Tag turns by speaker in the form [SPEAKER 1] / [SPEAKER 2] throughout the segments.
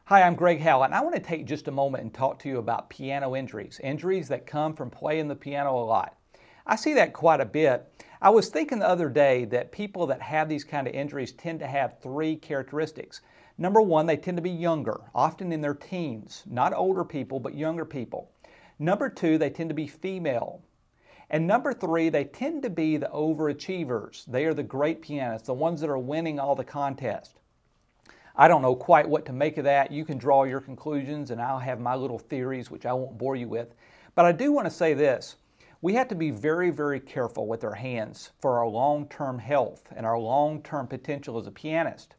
[SPEAKER 1] Hi, I'm Greg Howlett, and I want to take just a moment and talk to you about piano injuries, injuries that come from playing the piano a lot. I see that quite a bit. I was thinking the other day that people that have these kind of injuries tend to have three characteristics. Number one, they tend to be younger, often in their teens, not older people, but younger people. Number two, they tend to be female. And number three, they tend to be the overachievers. They are the great pianists, the ones that are winning all the contests. I don't know quite what to make of that. You can draw your conclusions, and I'll have my little theories, which I won't bore you with. But I do want to say this. We have to be very, very careful with our hands for our long-term health and our long-term potential as a pianist.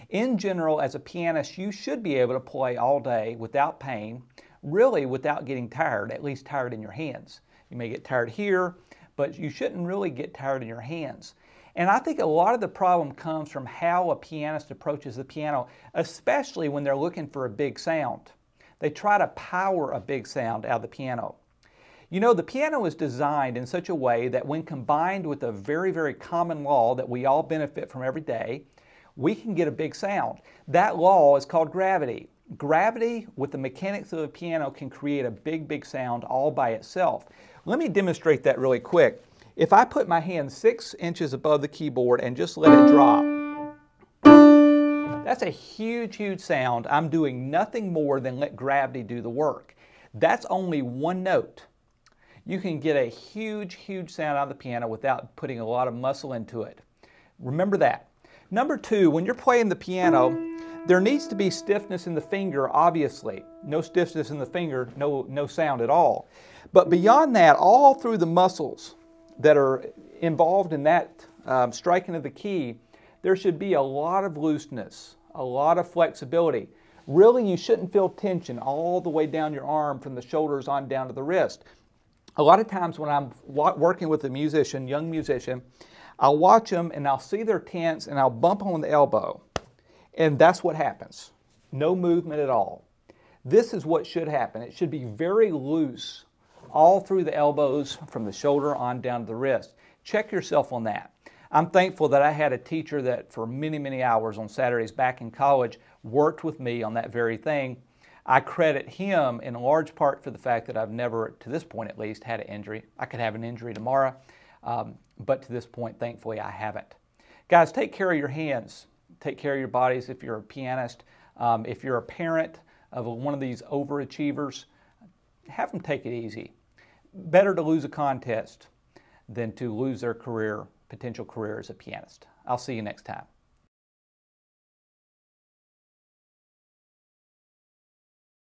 [SPEAKER 1] In general, as a pianist, you should be able to play all day without pain, really without getting tired, at least tired in your hands. You may get tired here, but you shouldn't really get tired in your hands. And I think a lot of the problem comes from how a pianist approaches the piano, especially when they're looking for a big sound. They try to power a big sound out of the piano. You know, the piano is designed in such a way that when combined with a very, very common law that we all benefit from every day, we can get a big sound. That law is called gravity. Gravity with the mechanics of the piano can create a big, big sound all by itself. Let me demonstrate that really quick. If I put my hand 6 inches above the keyboard and just let it drop, that's a huge, huge sound. I'm doing nothing more than let gravity do the work. That's only one note. You can get a huge, huge sound out of the piano without putting a lot of muscle into it. Remember that. Number two, when you're playing the piano, there needs to be stiffness in the finger, obviously. No stiffness in the finger, no sound at all. But beyond that, all through the muscles that are involved in that striking of the key, there should be a lot of looseness, a lot of flexibility. Really, you shouldn't feel tension all the way down your arm from the shoulders on down to the wrist. A lot of times when I'm working with a musician, young musician, I'll watch them and I'll see they're tense and I'll bump on the elbow. And that's what happens. No movement at all. This is what should happen. It should be very loose all through the elbows from the shoulder on down to the wrist. Check yourself on that. I'm thankful that I had a teacher that for many, many hours on Saturdays back in college worked with me on that very thing. I credit him in large part for the fact that I've never, to this point at least, had an injury. I could have an injury tomorrow, but to this point, thankfully, I haven't. Guys, take care of your hands. Take care of your bodies if you're a pianist. If you're a parent of one of these overachievers, have them take it easy. Better to lose a contest than to lose their career, potential career as a pianist. I'll see you next time.